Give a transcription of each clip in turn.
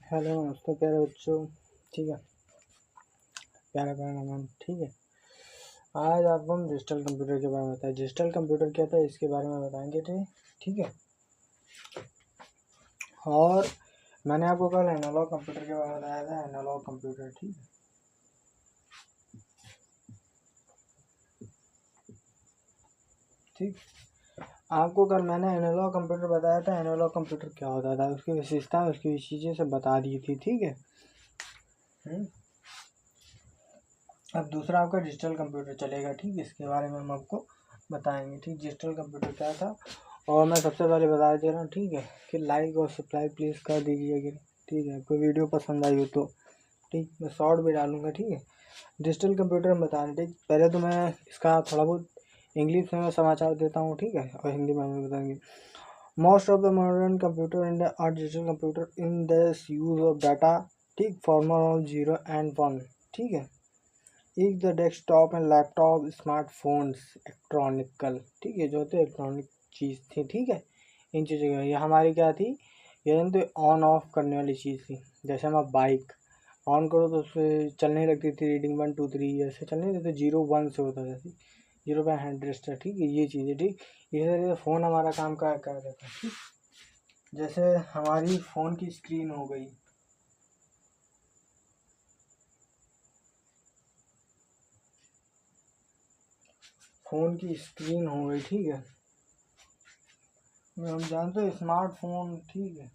Hello नमस्ते प्यारे बच्चों। ठीक है, प्यारा प्यारा नाम। ठीक है, आज आपको हम डिजिटल कंप्यूटर के बारे में बताएं। डिजिटल कंप्यूटर क्या था इसके बारे में बताएंगे। ठीक है, और मैंने आपको कल एनालॉग कंप्यूटर के बारे में बताया था। एनालॉग कंप्यूटर, ठीक है, ठीक। आपको कल मैंने एनालॉग कंप्यूटर बताया था। एनालॉग कंप्यूटर क्या होता था, उसकी विशेषताएं, उसकी चीज़ें सब बता दी थी। ठीक है, अब दूसरा आपका डिजिटल कंप्यूटर चलेगा। ठीक, इसके बारे में हम आपको बताएंगे। ठीक, डिजिटल कंप्यूटर क्या था, और मैं सबसे पहले बता दे रहा हूँ। ठीक है, कि लाइक और सब्सक्राइब प्लीज़ कर दीजिएगा। ठीक है, आपको वीडियो पसंद आई हो तो। ठीक, मैं शॉर्ट भी डालूंगा। ठीक है, डिजिटल कंप्यूटर में बताना। ठीक, पहले तो मैं इसका थोड़ा बहुत इंग्लिश में समाचार देता हूँ। ठीक है, और हिंदी में हम बताएंगे। Most of the modern computer in the are digital computer in this use of data. ठीक, फॉर्मर ऑफ 0 and 1। ठीक है, एक the desktop and laptop smartphones electronical. ठीक है, जो होते इलेक्ट्रॉनिक चीज़ थी। ठीक है, इन चीज़ों की ये हमारी क्या थी, ये तो ऑन ऑफ करने वाली चीज़ थी। जैसे हम अब बाइक ऑन करो तो उससे चलने लगती थी, रीडिंग 1 2 3 ऐसे चलने लगती थी। 0 1 से होता था, 0 पे हैंड रेस्ट है। ठीक है, ये चीज़ है। ठीक, इसी तरीके से फ़ोन हमारा काम क्या कर रहा था। ठीक, जैसे हमारी फ़ोन की स्क्रीन हो गई, फ़ोन की स्क्रीन हो गई। ठीक है, हम जानते हैं स्मार्टफोन। ठीक है,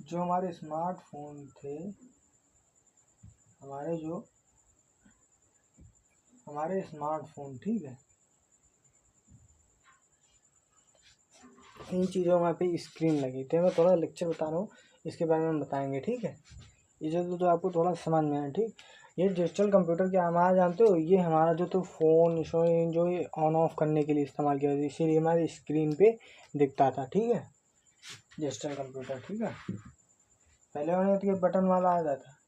जो हमारे स्मार्टफोन थे, हमारे स्मार्टफोन, ठीक है, इन चीज़ों में पे स्क्रीन लगी थी। मैं थोड़ा लेक्चर बता रहा हूँ, इसके बारे में हम बताएंगे। ठीक है, ये जो आपको थोड़ा समझ में आए। ठीक, ये डिजिटल कंप्यूटर क्या हमारा जानते हो, ये हमारा जो तो फ़ोन जो ये ऑन ऑफ करने के लिए इस्तेमाल किया जाता है, इसीलिए हमारी स्क्रीन पे दिखता था। ठीक है, डिजिटल कंप्यूटर। ठीक है, पहले वाले तो ये बटन वाला आता था,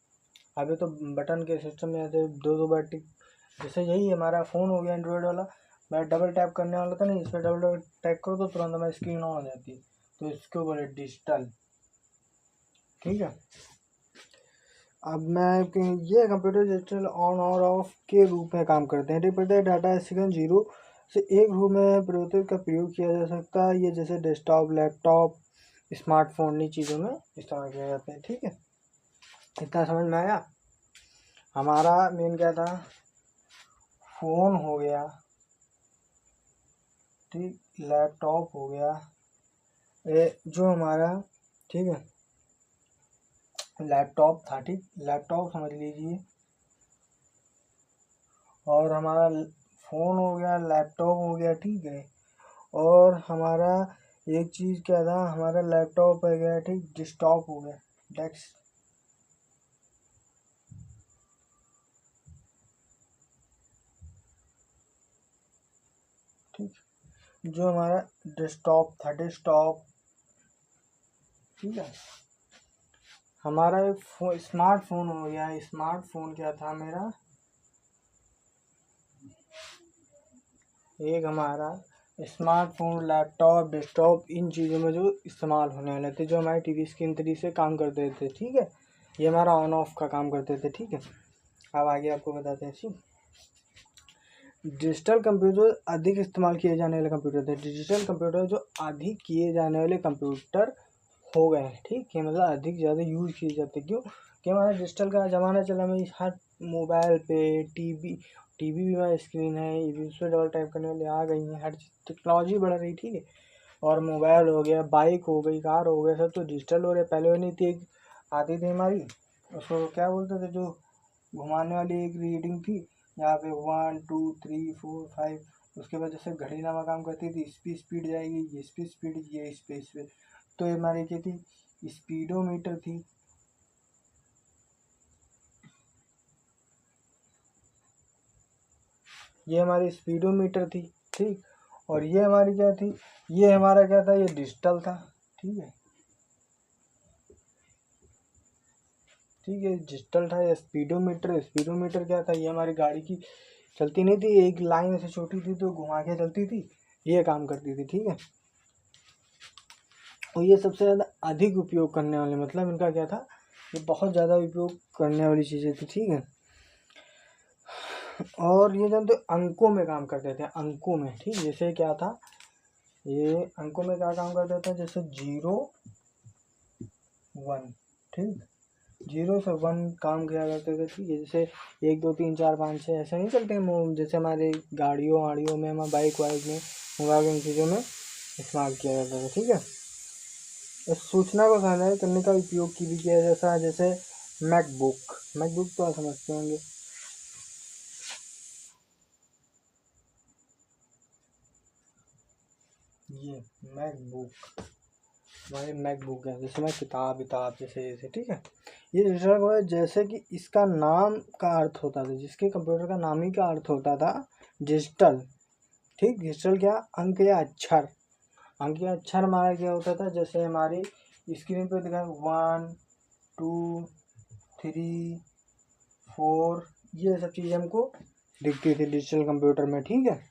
अभी तो बटन के सिस्टम में ऐसे दो बटन। जैसे यही हमारा फ़ोन हो गया एंड्रॉयड वाला, मैं डबल टैप करने वाला था नहीं, इस पर डबल टैप करो तो तुरंत हमारी स्क्रीन ऑन हो जाती है। तो इसके ऊपर है डिजिटल। ठीक है, अब ये कंप्यूटर डिजिटल ऑन और ऑफ के रूप में काम करते हैं। प्रत्येक डाटा सेकंड 0 से 1 रूप में परिवर्तित का प्रयोग किया जा सकता है। ये जैसे डेस्कटॉप, लैपटॉप, स्मार्टफोन, इन चीज़ों में इस्तेमाल किया जाता है। ठीक है, इतना समझ में आया। हमारा मेन क्या था, फ़ोन हो गया, ठीक, लैपटॉप हो गया, जो हमारा, ठीक है, लैपटॉप था। ठीक, लैपटॉप समझ लीजिए, और हमारा फ़ोन हो गया, लैपटॉप हो गया। ठीक है, और हमारा एक चीज़ क्या था, हमारा लैपटॉप हो गया, ठीक, डेस्कटॉप हो गया, डेस्क। ठीक, जो हमारा डेस्कटॉप था, डेस्कटॉप। ठीक है, हमारा एक स्मार्टफोन हो गया। स्मार्टफोन क्या था मेरा, एक हमारा स्मार्टफोन, लैपटॉप, डेस्कटॉप, इन चीज़ों में जो इस्तेमाल होने वाले थे, जो हमारे टीवी स्क्रीन तरीके से काम करते थे। ठीक है, ये हमारा ऑन ऑफ का काम करते थे। ठीक है, अब आगे आपको बताते हैं। डिजिटल कंप्यूटर अधिक इस्तेमाल किए जाने वाले कंप्यूटर थे। डिजिटल कंप्यूटर जो अधिक किए जाने वाले कंप्यूटर हो गए हैं। ठीक है, मतलब अधिक ज़्यादा यूज किए जाते। क्यों कि हमारा डिजिटल का ज़माना चला। मैं हर मोबाइल पे, टीवी भी हमारी स्क्रीन है, उस पर डबल टाइप करने वाली आ गई हैं। हर चीज़ टेक्नोलॉजी बढ़ रही। ठीक है, और मोबाइल हो गया, बाइक हो गई, कार हो गया, सब तो डिजिटल हो रहे। पहले वो नहीं थी, एक आती थी हमारी, उसको क्या बोलते थे, जो घुमाने वाली एक रीडिंग थी, यहाँ पे 1 2 3 4 5, उसके बाद जैसे घड़ी नामा काम करती थी, इस पे स्पीड जाएगी, ये इस पे स्पीड, ये इस पे। तो ये हमारी क्या थी, स्पीडोमीटर थी। ये हमारी स्पीडोमीटर थी। ठीक, और ये हमारी क्या थी, ये हमारा क्या था, ये डिजिटल था। ठीक है, ठीक है, डिजिटल था। ये स्पीडोमीटर क्या था, ये हमारी गाड़ी की चलती नहीं थी, एक लाइन से छोटी थी तो घुमा के चलती थी, ये काम करती थी। ठीक है, और ये सबसे ज़्यादा अधिक उपयोग करने वाले, मतलब इनका क्या था, ये बहुत ज़्यादा उपयोग करने वाली चीज़ें थी, ठीक है। और ये जो तो अंकों में काम करते थे, अंकों में, ठीक। जैसे क्या था, ये अंकों में क्या काम करता था, जैसे 0 1, ठीक। 0 से 1 काम किया करते थे, ठीक है। जैसे 1 2 3 4 5 6 ऐसे नहीं चलते हैं, जैसे हमारे गाड़ियों वाड़ियों में, हमारे बाइक वाइक में, मोबाइल इन चीज़ों में इस्तेमाल किया जाता था, ठीक है। इस सूचना को साझा करने का उपयोग की भी किया जाता है, जैसे मैकबुक, मैकबुक तो आप समझते होंगे। ये मैकबुक, हमारे मैकबुक है, जैसे मैं किताब जैसे, ठीक है। ये डिजिटल को है, जैसे कि इसका नाम का अर्थ होता था, जिसके कंप्यूटर का नाम ही का अर्थ होता था डिजिटल, ठीक। डिजिटल क्या, अंक या अक्षर, अंक या अक्षर हमारा क्या होता था, जैसे हमारी स्क्रीन पे दिखा 1 2 3 4, ये सब चीज़ें हमको दिखती थी डिजिटल कंप्यूटर में, ठीक है।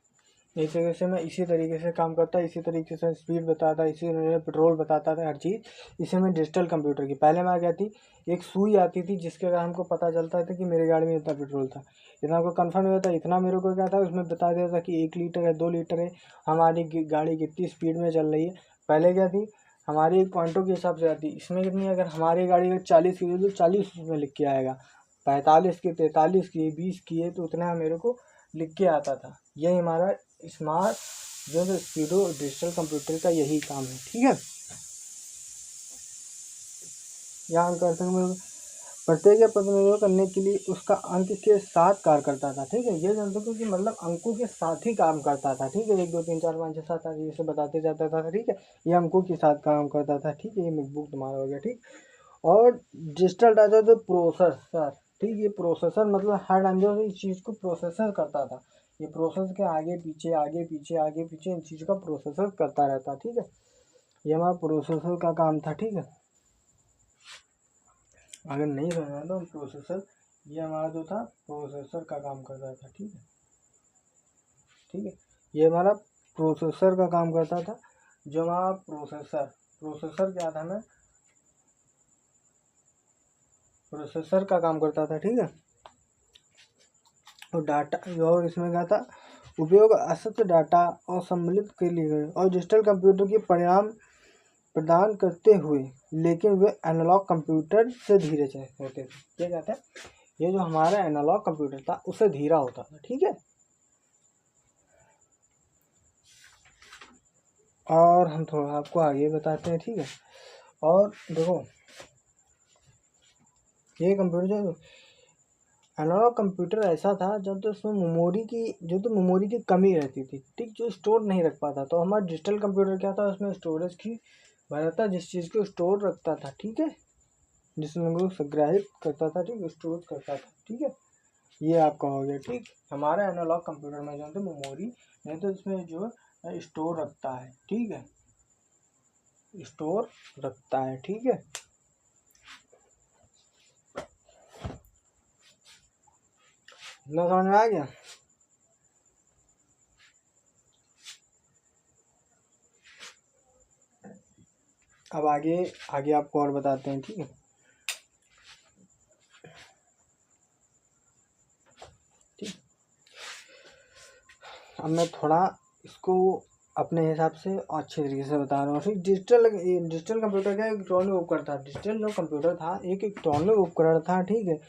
इस तरीके से मैं इसी तरीके से काम करता, इसी तरीके से स्पीड बताता, इसी तरीके पेट्रोल बताता था, हर चीज़ इसे मैं डिजिटल कंप्यूटर की। पहले में क्या थी, एक सुई आती थी जिसके कारण हमको पता चलता था कि मेरी गाड़ी में इतना पेट्रोल था, इतना हमको कन्फर्म हुआ था, इतना मेरे को क्या था उसमें बता देता था कि 1 लीटर है 2 लीटर है, हमारी गाड़ी कितनी स्पीड में चल रही है। पहले क्या थी, हमारी एक पॉइंटों के हिसाब से आती, इसमें कितनी, अगर हमारी गाड़ी अगर 40 की तो 40 में लिख के आएगा, 45 की 43 की 20 की है तो उतना मेरे को लिख के आता था। यही हमारा स्मार्ट जो स्पीडो डिजिटल कंप्यूटर का यही काम है, ठीक है। यहाँ करते हुए प्रत्येक प्रतिनिधित्व करने के लिए उसका अंक के साथ कार्य करता था, ठीक है। ये जानते हो कि मतलब अंकों के साथ ही काम करता था, ठीक है। 1 2 3 4 5 6 7 8 जैसे बताते जाता था, ठीक है। ये अंकों के साथ काम करता था, ठीक है। ये मैकबुक तुम्हारा हो गया, ठीक। और डिजिटल डाटा जो प्रोसेसर, ठीक। ये प्रोसेसर मतलब हर टाइम जो इस चीज़ को प्रोसेसर करता था, ये प्रोसेस के आगे पीछे आगे पीछे आगे पीछे इन चीज़ों का प्रोसेसर करता रहता, ठीक है। ये हमारा प्रोसेसर का काम था, ठीक है। अगर नहीं समझना तो प्रोसेसर, ये हमारा जो था प्रोसेसर का काम करता था, ठीक है, ठीक है। ये हमारा प्रोसेसर का काम करता था, जो हमारा प्रोसेसर, प्रोसेसर क्या था, मैं प्रोसेसर का काम करता था, ठीक है। और डाटा, और इसमें क्या था, उपयोग असत्य डाटा और सम्मिलित के लिए, और डिजिटल कंप्यूटर के परिणाम प्रदान करते हुए, लेकिन वे एनालॉग कंप्यूटर से धीरे होते थे। क्या कहते हैं, ये जो हमारा एनालॉग कंप्यूटर था उससे धीरा होता था, ठीक है। और हम थोड़ा आपको आगे बताते हैं, ठीक है। और देखो, ये कंप्यूटर जो एनालॉग कंप्यूटर ऐसा था जब तो उसमें मेमोरी की कमी रहती थी, ठीक, जो स्टोर नहीं रख पाता। तो हमारा डिजिटल कंप्यूटर क्या था, उसमें स्टोरेज की बढ़ाता, जिस चीज़ को स्टोर रखता था, ठीक है, जिसमें वो संग्रहित करता था, ठीक, स्टोर करता था, ठीक है। ये आपका हो गया, ठीक। हमारा एनालॉग कंप्यूटर में जो है मेमोरी नहीं तो इसमें जो है स्टोर रखता है, ठीक है, स्टोर रखता है, ठीक है। इतना समझ में आ गया। अब आगे आगे आपको और बताते हैं, ठीक है। ठीक, अब मैं थोड़ा इसको अपने हिसाब से अच्छे तरीके से बता रहा हूँ, ठीक। डिजिटल कंप्यूटर का इलेक्ट्रॉनिक उपकरण था, डिजिटल जो कंप्यूटर था एक इलेक्ट्रॉनिक उपकरण था, ठीक है,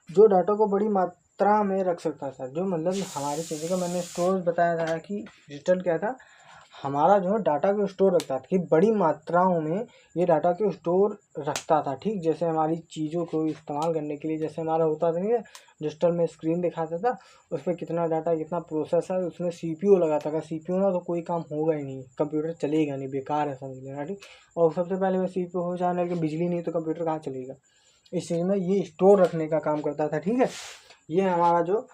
जो डाटा को बड़ी मात्रा में रख सकता था। जो मतलब हमारी चीज़ों का मैंने स्टोर बताया था कि डिजिटल क्या था, हमारा जो है डाटा को स्टोर रखता था, कि बड़ी मात्राओं में ये डाटा को स्टोर रखता था, ठीक। जैसे हमारी चीज़ों को इस्तेमाल करने के लिए, जैसे हमारा होता था नहीं है, डिजिटल में स्क्रीन दिखाता था, उस पर कितना डाटा कितना प्रोसेसर, उसमें सीपीयू लगाता था। सीपीयू ना तो कोई काम होगा ही नहीं, कंप्यूटर चलेगा नहीं, बेकार है, समझ लेना, ठीक। और सबसे पहले मैं सीपीयू हो जाने लगे, बिजली नहीं तो कंप्यूटर कहाँ चलेगा। इस चीज़ में ये स्टोर रखने का काम करता था, ठीक है। ये हमारा जो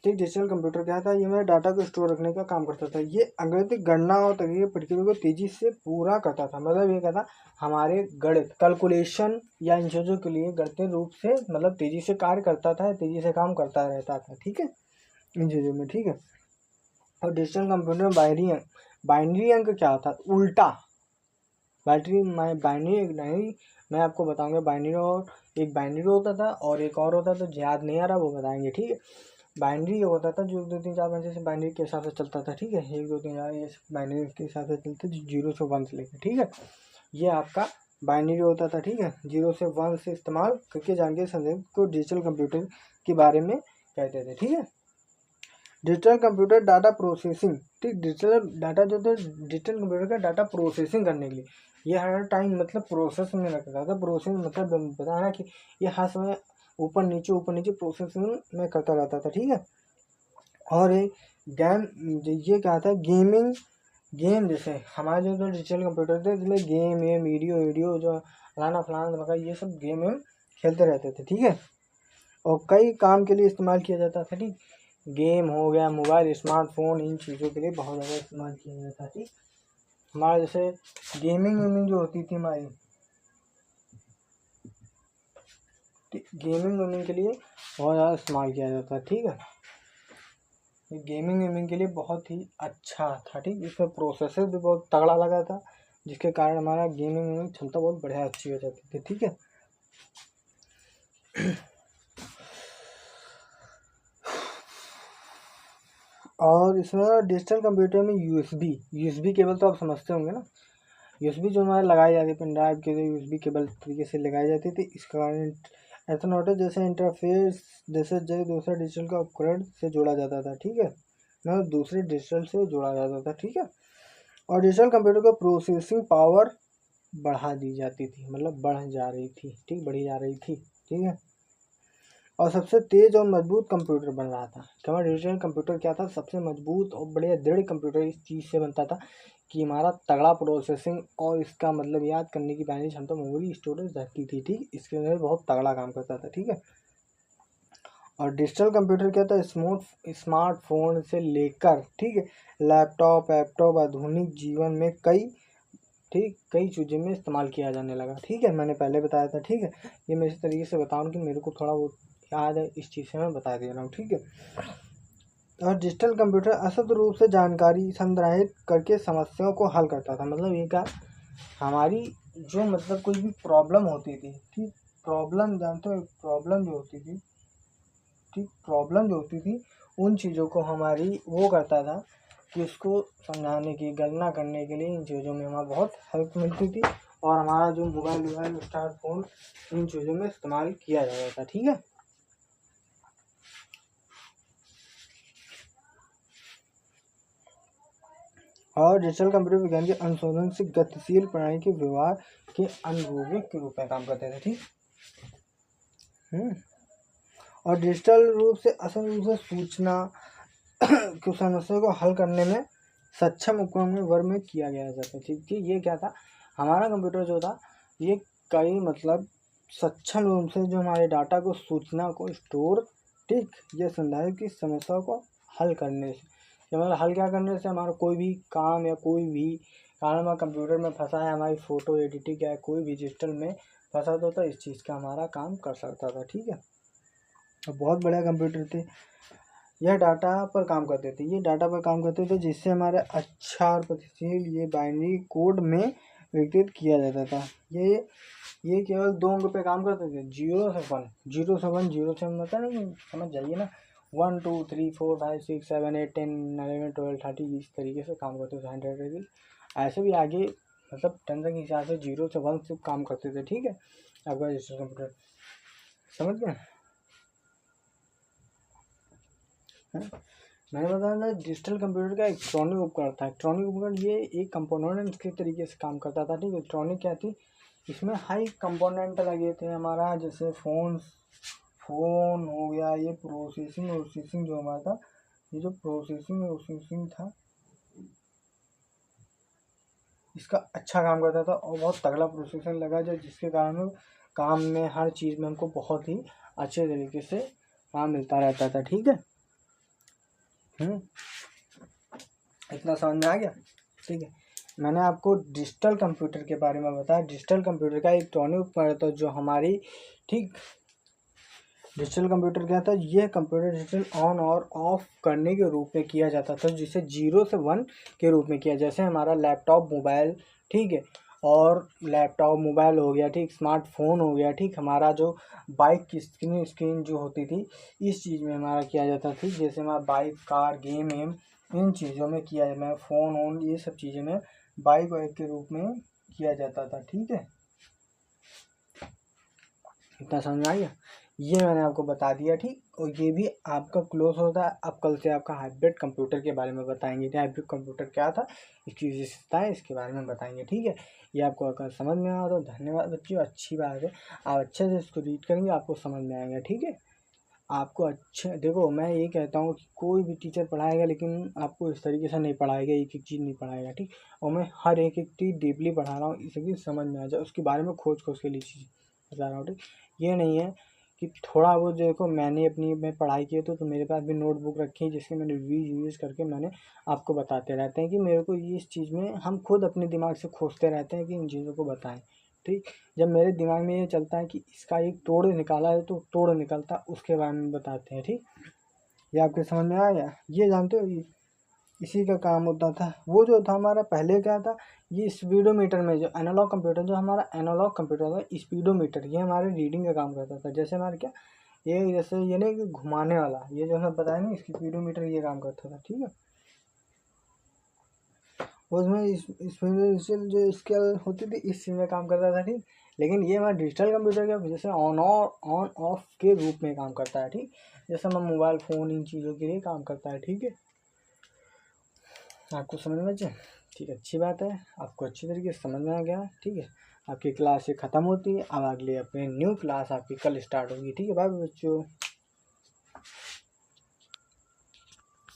ठीक डिजिटल कंप्यूटर क्या था, ये मेरे डाटा को स्टोर रखने का काम करता था। ये अंग्रेजी गणना और तकनीकी प्रक्रिया को तेजी से पूरा करता था। मतलब ये क्या था, हमारे गणित कैलकुलेशन या इन चीज़ों के लिए गणितीय रूप से मतलब तेजी से कार्य करता था, तेजी से काम करता रहता था, ठीक है, इन चीज़ों में, ठीक है। और डिजिटल कंप्यूटर में बाइनरी अंक क्या होता है, उल्टा बाइनरी नहीं, मैं आपको बताऊंगा बाइनरी, और एक बाइनरी होता था और एक और होता था, जो याद नहीं आ रहा वो बताएंगे, ठीक है। बाइनरी होता था जो 2 3 4 5 6 बाइनरी के हिसाब से चलता था, ठीक है। 1 2 3 4 ये बाइनरी के हिसाब से चलते थे, 0 से 1 से लेकर, ठीक है। ये आपका बाइनरी होता था, ठीक है। 0 से 1 से इस्तेमाल करके जानकारी संदेश को डिजिटल कंप्यूटर के बारे में कहते थे, ठीक है। डिजिटल कंप्यूटर डाटा प्रोसेसिंग, ठीक। डिजिटल डाटा जो थे डिजिटल कंप्यूटर का डाटा प्रोसेसिंग करने के लिए, ये हर टाइम मतलब प्रोसेस में रखता था। प्रोसेस मतलब बताना कि ये हर समय ऊपर नीचे प्रोसेसिंग में करता रहता था, ठीक है। और ये क्या था, गेम जैसे हमारे जो डिजिटल कंप्यूटर थे इसमें गेम वीडियो जो फलाना ये सब गेम खेलते रहते थे, ठीक है। और कई काम के लिए इस्तेमाल किया जाता था, ठीक। गेम हो गया, मोबाइल, स्मार्टफोन, इन चीज़ों के लिए बहुत ज़्यादा इस्तेमाल किया जाता था, ठीक। हमारा जैसे गेमिंग जो होती थी हमारी, गेमिंग के लिए बहुत ज़्यादा इस्तेमाल किया जाता है, ठीक है। ये गेमिंग के लिए बहुत ही अच्छा था, ठीक। इसमें प्रोसेसर भी बहुत तगड़ा लगा था, जिसके कारण हमारा गेमिंग क्षमता बहुत बढ़िया अच्छी हो जाती थी, ठीक है। और इसमें डिजिटल कंप्यूटर में यूएसबी केबल तो आप समझते होंगे ना। यूएसबी जो हमारे लगाई जाती है पेन ड्राइव के लिए, यूएसबी केबल तरीके से लगाई जाती थी। इस कारण एथरनेट जैसे इंटरफेस जैसे दूसरे डिजिटल का उपकरण से जोड़ा जाता था, ठीक है। मतलब दूसरे डिजिटल से जोड़ा जाता था, ठीक है। और डिजिटल कंप्यूटर का प्रोसेसिंग पावर बढ़ा दी जाती थी, मतलब बढ़ जा रही थी, ठीक, बढ़ी जा रही थी, ठीक है। और सबसे तेज और मजबूत कंप्यूटर बन रहा था। हमारा डिजिटल कंप्यूटर क्या था, सबसे मजबूत और बढ़िया दृढ़ कंप्यूटर इस चीज़ से बनता था कि हमारा तगड़ा प्रोसेसिंग और इसका मतलब याद करने की बाइनरी क्षमता, मेमोरी स्टोरेज रहती थी, ठीक। इसके अंदर बहुत तगड़ा काम करता था, ठीक है। और डिजिटल कंप्यूटर क्या था, स्मार्टफोन से लेकर, ठीक है, लैपटॉप आधुनिक जीवन में कई चीज़ों में इस्तेमाल किया जाने लगा, ठीक है। मैंने पहले बताया था, ठीक है। ये मैं इस तरीके से बताऊँ कि मेरे को थोड़ा बहुत याद है, इस चीज़ से मैं बता दे रहा हूँ, ठीक है। और डिजिटल कंप्यूटर असद रूप से जानकारी संग्रहित करके समस्याओं को हल करता था। मतलब ये क्या, हमारी जो मतलब कोई भी प्रॉब्लम होती थी, ठीक, प्रॉब्लम जानते हो, प्रॉब्लम जो होती थी, ठीक, प्रॉब्लम जो होती थी उन चीज़ों को हमारी वो करता था कि उसको समझाने की, गणना करने के लिए इन चीज़ों में हमें बहुत हेल्प मिलती थी। और हमारा जो मोबाइल स्मार्टफोन इन चीज़ों में इस्तेमाल किया जाता था, ठीक है। और डिजिटल कंप्यूटर विज्ञान के अनुसंधान से गतिशील प्रणाली के व्यवहार के अनुरूपी के रूप में काम करते थे, ठीक। और डिजिटल रूप से असल रूप से सूचना की समस्या को हल करने में सक्षम उपकरण में वर्ग में किया गया जाता, ठीक। कि ये क्या था, हमारा कंप्यूटर जो था ये कई मतलब सक्षम रूप से जो हमारे डाटा को, सूचना को स्टोर, ठीक, ये संधारित की समस्याओं को हल करने से, मतलब हल क्या करने से, हमारा कोई भी काम या कोई भी कारण हमारा कंप्यूटर में फंसा है, हमारी फ़ोटो एडिटिंग या कोई भी डिजिटल में फंसा तो इस चीज़ का हमारा काम कर सकता था, ठीक है। तो बहुत बढ़िया कंप्यूटर थे, यह डाटा पर काम करते थे, जिससे हमारे अच्छा और गतिशील ये बाइनरी कोड में विकसित किया जाता था। ये केवल 2 अंक पे काम करते थे, 0 से 1, 0 से 1, 0 से मतलब नहीं, समझ जाइए ना, 1 2 3 4 5 6 7 8 10 11 12 13 इस तरीके से काम करते थे 100 ऐसे भी आगे मतलब 10 के हिसाब से 0 से 1 से काम करते थे, ठीक है। आपका डिजिटल कंप्यूटर समझ गए। मैंने बताया था डिजिटल कंप्यूटर का इलेक्ट्रॉनिक उपकरण था। इलेक्ट्रॉनिक उपकरण ये एक कंपोनेंट के तरीके से काम करता था, ठीक है। इलेक्ट्रॉनिक क्या थी, इसमें हाई कंपोनेंट लगे थे हमारा, जैसे फोन हो गया, ये प्रोसेसिंग जो हमारा था, ये जो प्रोसेसिंग था इसका अच्छा काम करता था और बहुत तगड़ा प्रोसेसिंग लगा, जो जिसके कारण काम में हर चीज़ में हमको बहुत ही अच्छे तरीके से काम मिलता रहता था, ठीक है। इतना समझ में आ गया, ठीक है। मैंने आपको डिजिटल कंप्यूटर के बारे में बताया। डिजिटल कंप्यूटर का इलेक्ट्रॉनिक उपकरण था जो हमारी, ठीक, डिजिटल कंप्यूटर क्या था, यह कंप्यूटर डिजिटल ऑन और ऑफ करने के रूप में किया जाता था, जिसे 0 से 1 के रूप में किया, जैसे हमारा लैपटॉप, मोबाइल, ठीक है, और लैपटॉप मोबाइल हो गया, ठीक, स्मार्टफोन हो गया, ठीक, हमारा जो बाइक की स्क्रीन जो होती थी इस चीज़ में हमारा किया जाता था, जैसे हमारा बाइक कार गेम एम इन चीज़ों में किया जाता है, फ़ोन वोन ये सब चीज़ें में बाइक वाइक के रूप में किया जाता था। ठीक है, इतना समझ में आ गया, ये मैंने आपको बता दिया। ठीक, और ये भी आपका क्लोज होता है। अब कल से आपका हाइब्रिड कंप्यूटर के बारे में बताएंगे, हाइब्रिड कंप्यूटर क्या था, इसकी विशेषताएं, इसके बारे में बताएंगे। ठीक है, ये आपको अगर समझ में आया तो धन्यवाद बच्चों, अच्छी बात है, आप अच्छे से इसको रीड करेंगे आपको समझ में आएगा। ठीक है, आपको अच्छे, देखो मैं ये कहता हूँ कि कोई भी टीचर पढ़ाएगा लेकिन आपको इस तरीके से नहीं पढ़ाएगा, एक एक चीज़ नहीं पढ़ाएगा। ठीक, और मैं हर एक एक चीज़ डीपली पढ़ा रहा हूँ, इसलिए समझ में आ जाए, उसके बारे में खोज के लिए चीज़ बता रहा हूँ। ठीक, ये नहीं है कि थोड़ा वो देखो मैंने अपनी में पढ़ाई की है तो मेरे पास भी नोटबुक रखी है जिसके मैंने यूज़ करके मैंने आपको बताते रहते हैं कि मेरे को ये इस चीज़ में हम खुद अपने दिमाग से खोजते रहते हैं कि इन चीज़ों को बताएं। ठीक, जब मेरे दिमाग में ये चलता है कि इसका एक तोड़ निकाला है तो तोड़ निकलता उसके बारे में बताते हैं। ठीक, ये आपके समझ में आ गया, ये जानते हो इसी का काम होता था। वो जो था हमारा पहले क्या था, ये स्पीडोमीटर में जो एनालॉग कंप्यूटर, जो हमारा एनालॉग कंप्यूटर था स्पीडोमीटर, ये हमारे रीडिंग का काम करता था। जैसे हमारे क्या ये जैसे ये नहीं कि घुमाने वाला, ये जो है बताया नहीं, स्पीडोमीटर ये काम करता था। ठीक है, उसमें इसमें जो स्केल होती थी इस चीज़ में काम करता था। ठीक, लेकिन ये हमारा डिजिटल कंप्यूटर क्या जैसे ऑन ऑफ के रूप में काम करता है। ठीक, जैसे हमारा मोबाइल फ़ोन इन चीज़ों के लिए काम करता है। ठीक है, आपको समझ में आए? ठीक, अच्छी बात है, आपको अच्छी तरीके से समझ में आ गया। ठीक है, आपकी क्लास ये ख़त्म होती है, अब अगली अपनी न्यू क्लास आपकी कल स्टार्ट होगी। ठीक है, बाय बच्चों।